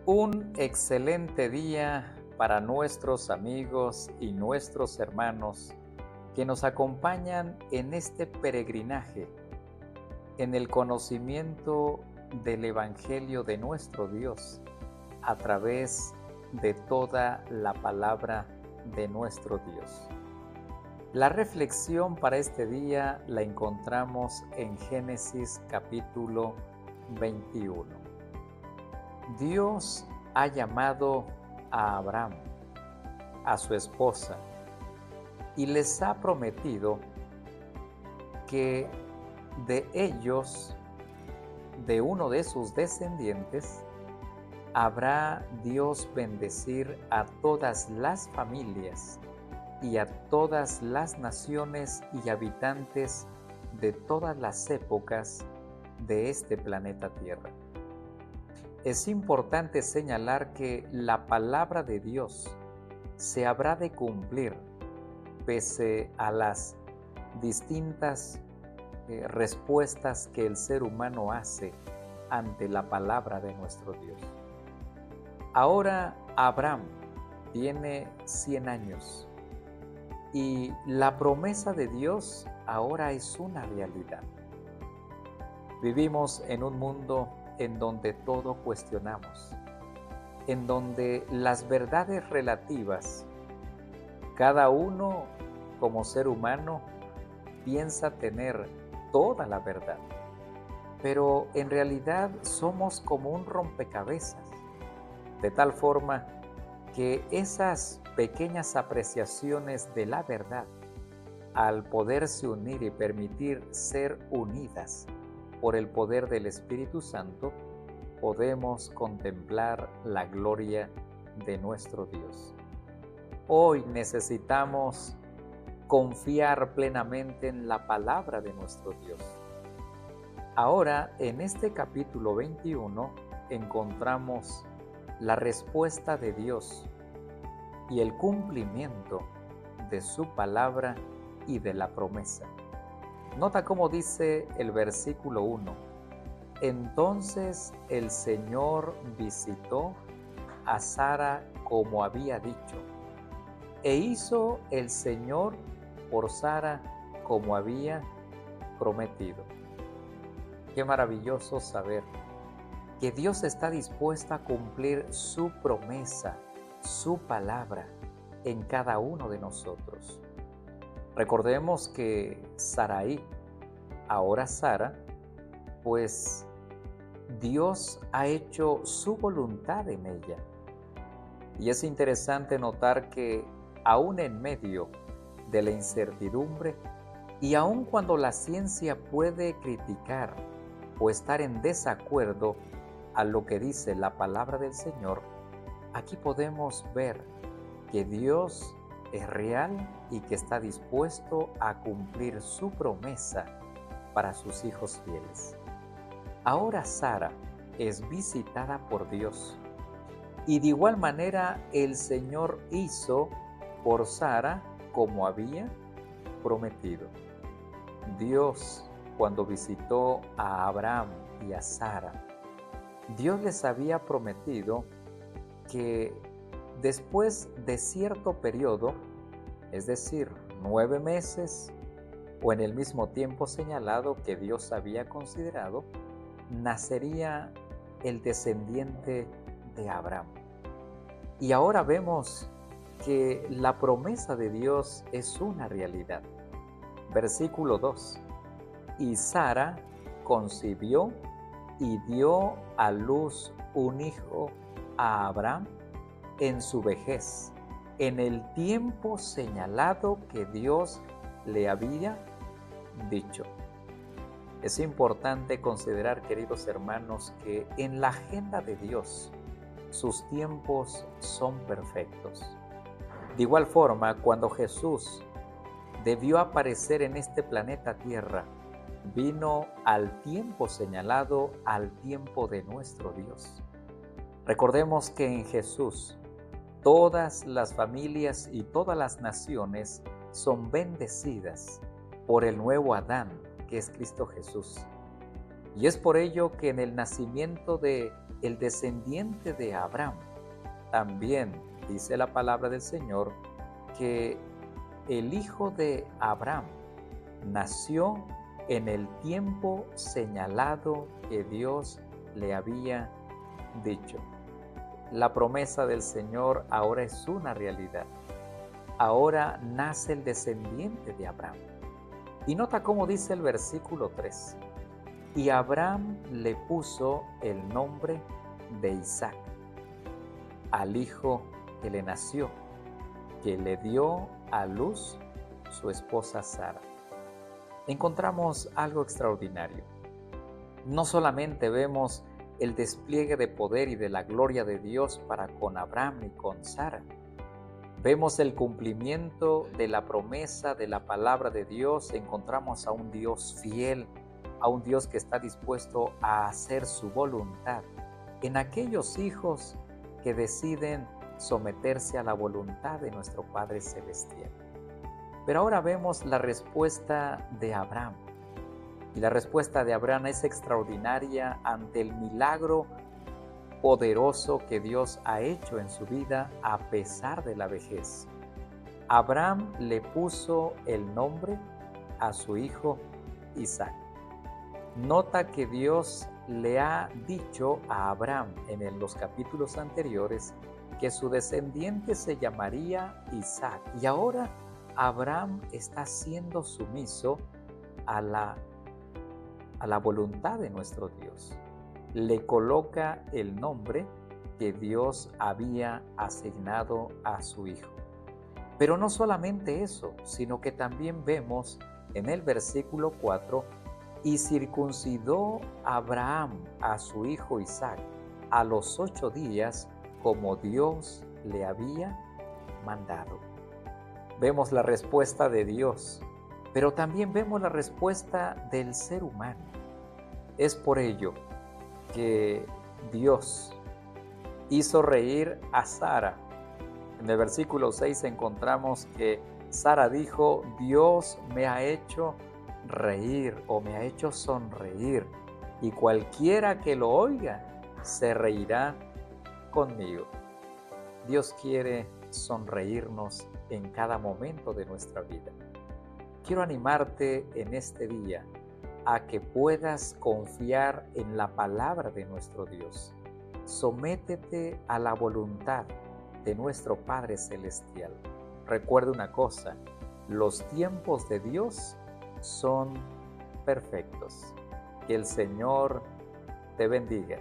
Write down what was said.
Un excelente día para nuestros amigos y nuestros hermanos que nos acompañan en este peregrinaje, en el conocimiento del Evangelio de nuestro Dios, a través de toda la palabra de nuestro Dios. La reflexión para este día la encontramos en Génesis capítulo 21. Dios ha llamado a Abraham, a su esposa, y les ha prometido que de ellos, de uno de sus descendientes, habrá Dios bendecir a todas las familias y a todas las naciones y habitantes de todas las épocas de este planeta Tierra. Es importante señalar que la palabra de Dios se habrá de cumplir pese a las distintas respuestas que el ser humano hace ante la palabra de nuestro Dios. Ahora Abraham tiene 100 años y la promesa de Dios ahora es una realidad. Vivimos en un mundo en donde todo cuestionamos, en donde las verdades relativas, cada uno como ser humano piensa tener toda la verdad, pero en realidad somos como un rompecabezas, de tal forma que esas pequeñas apreciaciones de la verdad, al poderse unir y permitir ser unidas por el poder del Espíritu Santo, podemos contemplar la gloria de nuestro Dios. Hoy necesitamos confiar plenamente en la palabra de nuestro Dios. Ahora, en este capítulo 21, encontramos la respuesta de Dios y el cumplimiento de su palabra y de la promesa. Nota cómo dice el versículo 1. Entonces el Señor visitó a Sara como había dicho, e hizo el Señor por Sara como había prometido. Qué maravilloso saber que Dios está dispuesto a cumplir su promesa, su palabra en cada uno de nosotros. Recordemos que Sarai, ahora Sara, pues Dios ha hecho su voluntad en ella. Y es interesante notar que aún en medio de la incertidumbre y aun cuando la ciencia puede criticar o estar en desacuerdo a lo que dice la palabra del Señor, aquí podemos ver que Dios es real y que está dispuesto a cumplir su promesa para sus hijos fieles. Ahora Sara es visitada por Dios y de igual manera el Señor hizo por Sara como había prometido. Dios, cuando visitó a Abraham y a Sara, Dios les había prometido que después de cierto periodo, es decir, 9 meses, o en el mismo tiempo señalado que Dios había considerado, nacería el descendiente de Abraham. Y ahora vemos que la promesa de Dios es una realidad. Versículo 2. Y Sara concibió y dio a luz un hijo a Abraham en su vejez, en el tiempo señalado que Dios le había dicho. Es importante considerar, queridos hermanos, que en la agenda de Dios sus tiempos son perfectos. De igual forma, cuando Jesús debió aparecer en este planeta Tierra, vino al tiempo señalado, al tiempo de nuestro Dios. Recordemos que en Jesús todas las familias y todas las naciones son bendecidas por el nuevo Adán, que es Cristo Jesús. Y es por ello que en el nacimiento de el descendiente de Abraham. También dice la palabra del Señor que el hijo de Abraham nació en el tiempo señalado que Dios le había dicho. La promesa del Señor ahora es una realidad. Ahora nace el descendiente de Abraham. Y nota cómo dice el versículo 3. Y Abraham le puso el nombre de Isaac al hijo que le nació, que le dio a luz su esposa Sara. Encontramos algo extraordinario. No solamente vemos el despliegue de poder y de la gloria de Dios para con Abraham y con Sara. Vemos el cumplimiento de la promesa de la palabra de Dios. Encontramos a un Dios fiel, a un Dios que está dispuesto a hacer su voluntad en aquellos hijos que deciden someterse a la voluntad de nuestro Padre Celestial. Pero ahora vemos la respuesta de Abraham. Y la respuesta de Abraham es extraordinaria ante el milagro poderoso que Dios ha hecho en su vida a pesar de la vejez. Abraham le puso el nombre a su hijo Isaac. Nota que Dios le ha dicho a Abraham en los capítulos anteriores que su descendiente se llamaría Isaac. Y ahora Abraham está siendo sumiso a la voluntad de nuestro Dios. Le coloca el nombre que Dios había asignado a su hijo. Pero no solamente eso, sino que también vemos en el versículo 4, y circuncidó Abraham a su hijo Isaac a los 8 días como Dios le había mandado. Vemos la respuesta de Dios, pero también vemos la respuesta del ser humano. Es por ello que Dios hizo reír a Sara. En el versículo 6 encontramos que Sara dijo: Dios me ha hecho reír o me ha hecho sonreír, y cualquiera que lo oiga se reirá conmigo. Dios quiere sonreírnos en cada momento de nuestra vida. Quiero animarte en este día a que puedas confiar en la palabra de nuestro Dios. Sométete a la voluntad de nuestro Padre Celestial. Recuerda una cosa: los tiempos de Dios son perfectos. Que el Señor te bendiga.